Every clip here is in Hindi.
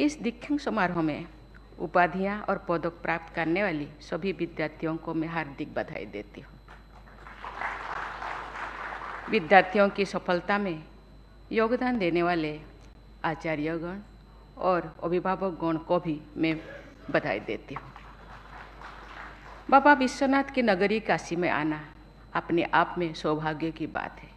इस दीक्षांत समारोह में उपाधियां और पदक प्राप्त करने वाली सभी विद्यार्थियों को मैं हार्दिक बधाई देती हूँ। विद्यार्थियों की सफलता में योगदान देने वाले आचार्यगण और अभिभावकगण को भी मैं बधाई देती हूँ। बाबा विश्वनाथ की नगरी काशी में आना अपने आप में सौभाग्य की बात है।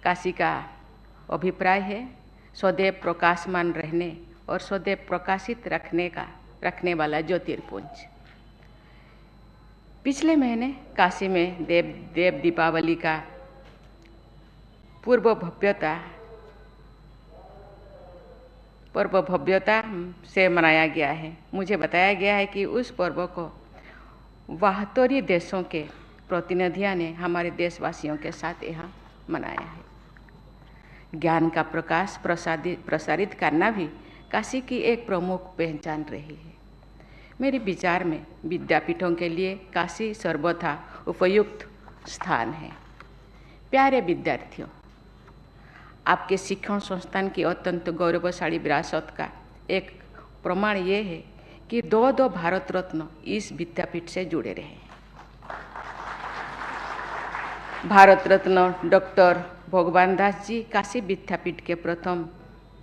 काशी का अभिप्राय है सदैव प्रकाशमान रहने और सदैव प्रकाशित रखने वाला ज्योतिर्पुंज। पिछले महीने काशी में देव दीपावली का पर्व भव्यता से मनाया गया है। मुझे बताया गया है कि उस पर्व को 72 देशों के प्रतिनिधियों ने हमारे देशवासियों के साथ यहाँ मनाया है। ज्ञान का प्रकाश प्रसारित करना भी काशी की एक प्रमुख पहचान रही है। मेरे विचार में विद्यापीठों के लिए काशी सर्वथा उपयुक्त स्थान है। प्यारे विद्यार्थियों, आपके शिक्षण संस्थान की अत्यंत गौरवशाली विरासत का एक प्रमाण ये है कि दो भारत रत्न इस विद्यापीठ से जुड़े रहे। भारत रत्न डॉक्टर भगवान दास जी काशी विद्यापीठ के प्रथम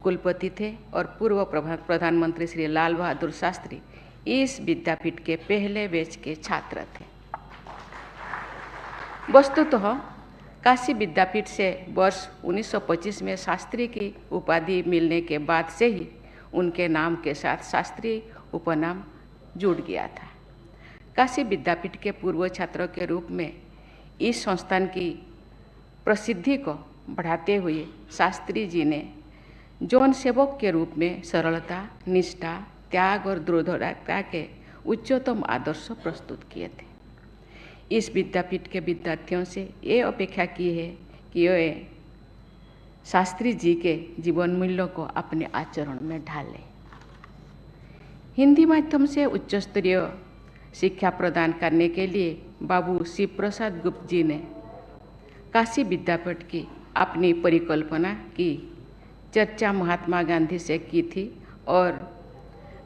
कुलपति थे और पूर्व प्रधानमंत्री श्री लाल बहादुर शास्त्री इस विद्यापीठ के पहले बैच के छात्र थे। वस्तुतः काशी विद्यापीठ से वर्ष 1925 में शास्त्री की उपाधि मिलने के बाद से ही उनके नाम के साथ शास्त्री उपनाम जुड़ गया था। काशी विद्यापीठ के पूर्व छात्रों के रूप में इस संस्थान की प्रसिद्धि को बढ़ाते हुए शास्त्री जी ने जौन सेवक के रूप में सरलता, निष्ठा, त्याग और दृढ़ता के उच्चतम आदर्श प्रस्तुत किए थे। इस विद्यापीठ के विद्यार्थियों से ये अपेक्षा की है कि वे शास्त्री जी के जीवन मूल्यों को अपने आचरण में ढालें। हिंदी माध्यम से उच्च स्तरीय शिक्षा प्रदान करने के लिए बाबू शिव प्रसाद गुप्त जी ने काशी विद्यापीठ की अपनी परिकल्पना की चर्चा महात्मा गांधी से की थी और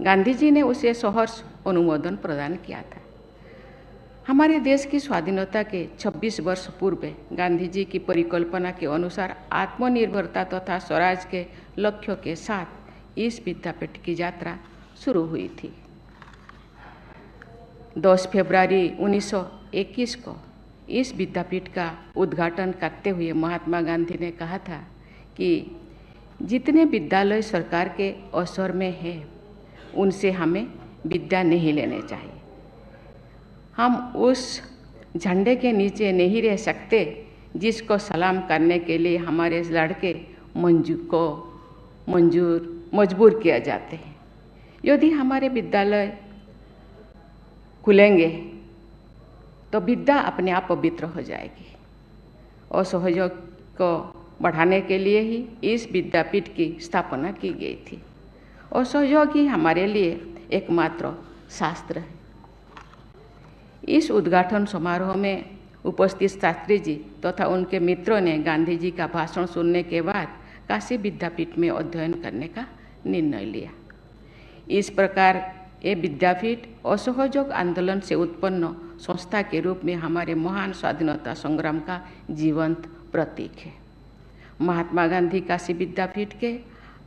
गांधी जी ने उसे सहर्ष अनुमोदन प्रदान किया था। हमारे देश की स्वाधीनता के 26 वर्ष पूर्व गांधी जी की परिकल्पना के अनुसार आत्मनिर्भरता तथा स्वराज के लक्ष्यों के साथ इस विद्यापीठ की यात्रा शुरू हुई थी। 10 फरवरी 1921 को इस विद्यापीठ का उद्घाटन करते हुए महात्मा गांधी ने कहा था कि जितने विद्यालय सरकार के असर में है उनसे हमें विद्या नहीं लेने चाहिए। हम उस झंडे के नीचे नहीं रह सकते जिसको सलाम करने के लिए हमारे लड़के मजबूर किया जाते हैं। यदि हमारे विद्यालय खुलेंगे तो विद्या अपने आप पवित्र हो जाएगी। और सहयोग को बढ़ाने के लिए ही इस विद्यापीठ की स्थापना की गई थी। और सहयोग ही हमारे लिए एकमात्र शास्त्र है। इस उद्घाटन समारोह में उपस्थित शास्त्री जी तथा उनके मित्रों ने गांधी जी का भाषण सुनने के बाद काशी विद्यापीठ में अध्ययन करने का निर्णय लिया। इस प्रकार ये विद्यापीठ असहयोग आंदोलन से उत्पन्न संस्था के रूप में हमारे महान स्वाधीनता संग्राम का जीवंत प्रतीक है। महात्मा गांधी काशी विद्यापीठ के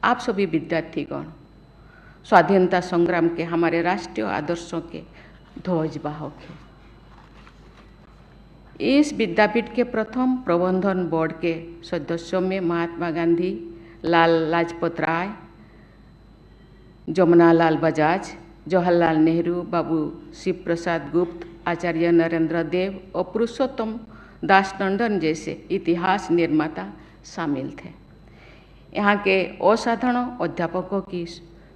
आप सभी विद्यार्थीगण स्वाधीनता संग्राम के हमारे राष्ट्रीय आदर्शों के ध्वजवाहक हैं। इस विद्यापीठ के प्रथम प्रबंधन बोर्ड के सदस्यों में महात्मा गांधी, लाल लाजपत राय, जमुनालाल बजाज, जवाहरलाल नेहरू, बाबू शिव प्रसाद गुप्त, आचार्य नरेंद्र देव और पुरुषोत्तम दास टंडन जैसे इतिहास निर्माता शामिल थे। यहाँ के असाधारण अध्यापकों की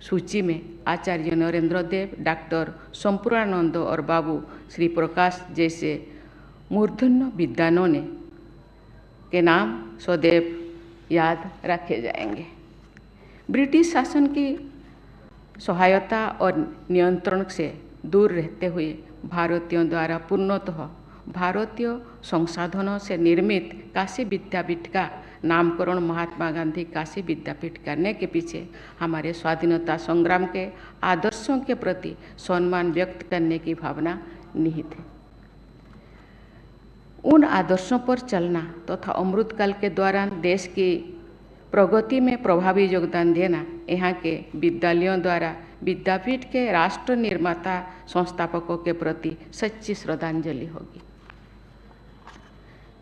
सूची में आचार्य नरेंद्र देव, डॉक्टर संपूर्णानंद और बाबू श्री प्रकाश जैसे मूर्धन्य विद्वानों के नाम सदैव याद रखे जाएंगे। ब्रिटिश शासन की सहायता और नियंत्रण से दूर रहते हुए भारतीयों द्वारा पूर्णतः भारतीय संसाधनों से निर्मित काशी विद्यापीठ का नामकरण महात्मा गांधी काशी विद्यापीठ करने के पीछे हमारे स्वाधीनता संग्राम के आदर्शों के प्रति सम्मान व्यक्त करने की भावना निहित है। उन आदर्शों पर चलना तथा अमृतकाल के दौरान देश की प्रगति में प्रभावी योगदान देना यहाँ के विद्यालयों द्वारा विद्यापीठ के राष्ट्र निर्माता संस्थापकों के प्रति सच्ची श्रद्धांजलि होगी।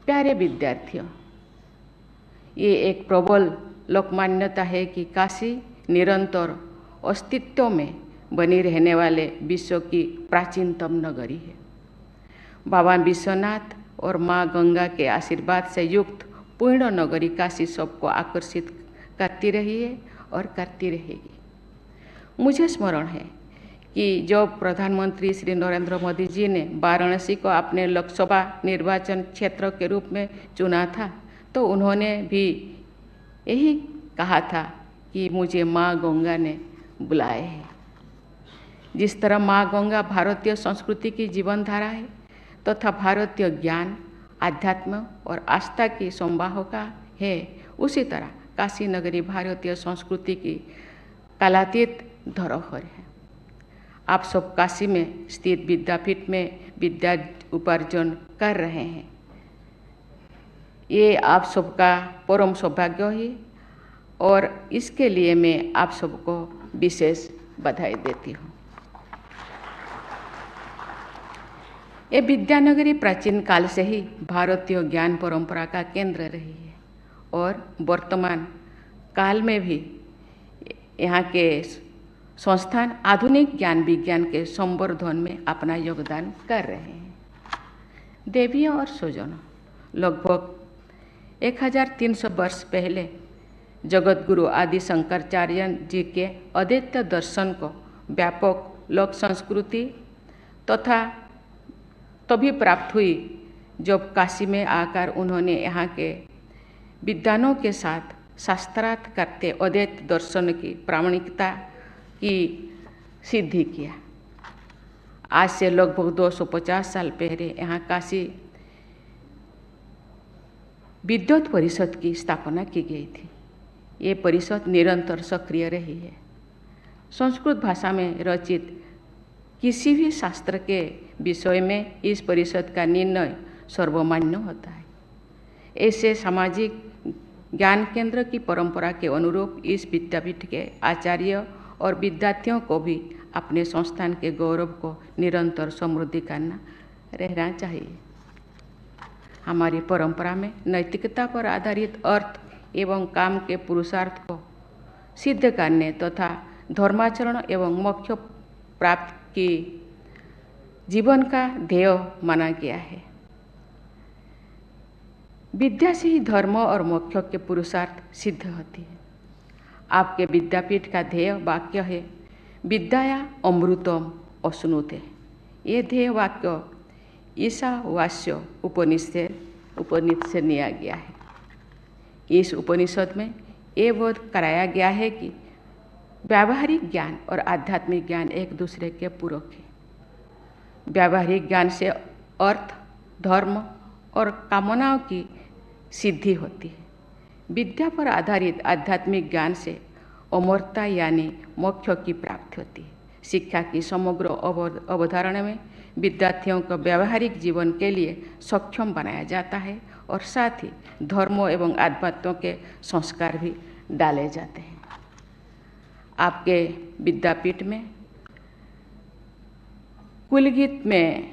प्यारे विद्यार्थियों, ये एक प्रबल लोकमान्यता है कि काशी निरंतर अस्तित्व में बनी रहने वाले विश्व की प्राचीनतम नगरी है। बाबा विश्वनाथ और माँ गंगा के आशीर्वाद से युक्त पूर्ण नगरी काशी सबको आकर्षित करती रही है और करती रहेगी। मुझे स्मरण है कि जब प्रधानमंत्री श्री नरेंद्र मोदी जी ने वाराणसी को अपने लोकसभा निर्वाचन क्षेत्र के रूप में चुना था, तो उन्होंने भी यही कहा था कि मुझे माँ गंगा ने बुलाए है। जिस तरह माँ गंगा भारतीय संस्कृति की जीवन धारा है तथा भारतीय ज्ञान, आध्यात्म और आस्था की संवाहका है, उसी तरह काशी नगरी भारतीय संस्कृति की कालातीत धरोहर है। आप सब काशी में स्थित विद्यापीठ में विद्या उपार्जन कर रहे हैं। ये आप सबका परम सौभाग्य है और इसके लिए मैं आप सबको विशेष बधाई देती हूँ। ये विद्यानगरी प्राचीन काल से ही भारतीय ज्ञान परंपरा का केंद्र रही है और वर्तमान काल में भी यहाँ के संस्थान आधुनिक ज्ञान विज्ञान के संवर्धन में अपना योगदान कर रहे हैं। देवियों और स्वजनों, लगभग 1300 वर्ष पहले जगत गुरु आदि शंकराचार्य जी के अद्वैत दर्शन को व्यापक लोक संस्कृति तथा तभी प्राप्त हुई जब काशी में आकर उन्होंने यहाँ के विद्वानों के साथ शास्त्रार्थ करते अद्वैत दर्शन की प्रामाणिकता की सिद्धि किया। आज से लगभग 250 साल पहले यहाँ काशी विद्वत परिषद की स्थापना की गई थी। ये परिषद निरंतर सक्रिय रही है। संस्कृत भाषा में रचित किसी भी शास्त्र के विषय में इस परिषद का निर्णय सर्वमान्य होता है। ऐसे सामाजिक ज्ञान केंद्र की परंपरा के अनुरूप इस विद्यापीठ के आचार्य और विद्यार्थियों को भी अपने संस्थान के गौरव को निरंतर समृद्धि करना रहना चाहिए। हमारी परंपरा में नैतिकता पर आधारित अर्थ एवं काम के पुरुषार्थ को सिद्ध करने तथा धर्माचरण एवं मोक्ष प्राप्त की जीवन का ध्येय माना गया है। विद्या से ही धर्म और मोक्ष के पुरुषार्थ सिद्ध होती है। आपके विद्यापीठ का ध्येय वाक्य है विद्याया अमृतम अश्नुते। ये ध्येय वाक्य ईशावास्य उपनिषद से लिया गया है। इस उपनिषद में ये बोध कराया गया है कि व्यावहारिक ज्ञान और आध्यात्मिक ज्ञान एक दूसरे के पूरक है। व्यावहारिक ज्ञान से अर्थ, धर्म और कामनाओं की सिद्धि होती है। विद्या पर आधारित आध्यात्मिक ज्ञान से अमरता यानी मोक्ष की प्राप्ति होती है। शिक्षा की समग्र अवधारणा में विद्यार्थियों को व्यावहारिक जीवन के लिए सक्षम बनाया जाता है और साथ ही धर्म एवं आध्यात्म के संस्कार भी डाले जाते हैं। आपके विद्यापीठ में कुलगीत में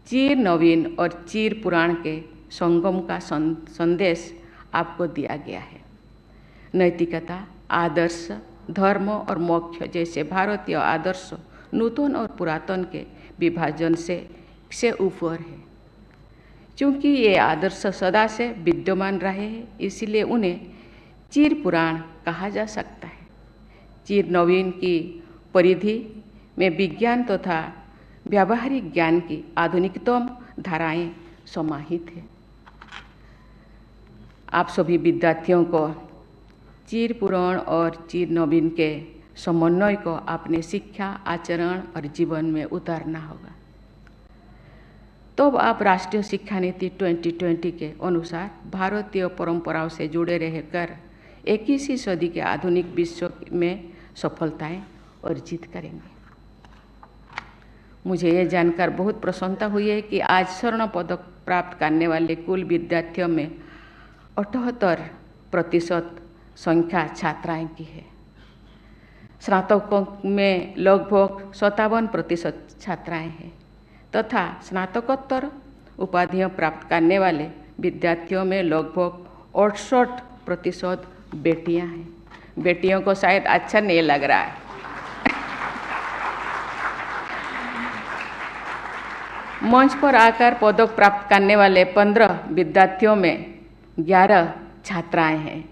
चिर नवीन और चिर पुराण के संगम का संदेश आपको दिया गया है। नैतिकता, आदर्श, धर्म और मोक्ष जैसे भारतीय आदर्श नूतन और पुरातन के विभाजन से ऊपर है। क्योंकि ये आदर्श सदा से विद्यमान रहे हैं, इसलिए उन्हें चिर पुराण कहा जा सकता है। चिर नवीन की परिधि में विज्ञान तथा व्यावहारिक ज्ञान की आधुनिकतम धाराएं समाहित है। आप सभी विद्यार्थियों को चिर पुराण और चिर नवीन के समन्वय को अपने शिक्षा, आचरण और जीवन में उतारना होगा। तो आप राष्ट्रीय शिक्षा नीति 2020 के अनुसार भारतीय परंपराओं से जुड़े रहकर 21वीं सदी के आधुनिक विश्व में सफलताएं अर्जित करेंगे। मुझे ये जानकर बहुत प्रसन्नता हुई है कि आज स्वर्ण पदक प्राप्त करने वाले कुल विद्यार्थियों में 78% संख्या छात्राएं की है। स्नातकों में लगभग 57% छात्राएं हैं तथा स्नातकोत्तर उपाधियां प्राप्त करने वाले विद्यार्थियों में लगभग 68% बेटियां हैं। बेटियों को शायद अच्छा नहीं लग रहा है। मंच पर आकर पदक प्राप्त करने वाले 15 विद्यार्थियों में 11 छात्राएं हैं।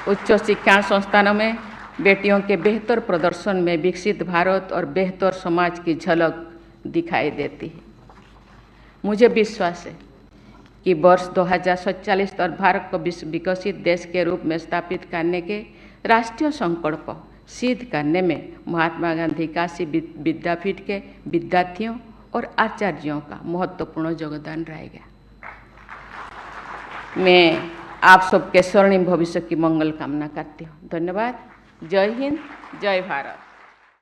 उच्च शिक्षा संस्थानों में बेटियों के बेहतर प्रदर्शन में विकसित भारत और बेहतर समाज की झलक दिखाई देती है। मुझे विश्वास है कि वर्ष 2047 और भारत को विकसित देश के रूप में स्थापित करने के राष्ट्रीय संकल्प सिद्ध करने में महात्मा गांधी काशी विद्यापीठ के विद्यार्थियों और आचार्यों का महत्वपूर्ण योगदान रहेगा। मैं आप सबके स्वर्णिम भविष्य की मंगल कामना करती हूँ। धन्यवाद। जय हिंद, जय भारत।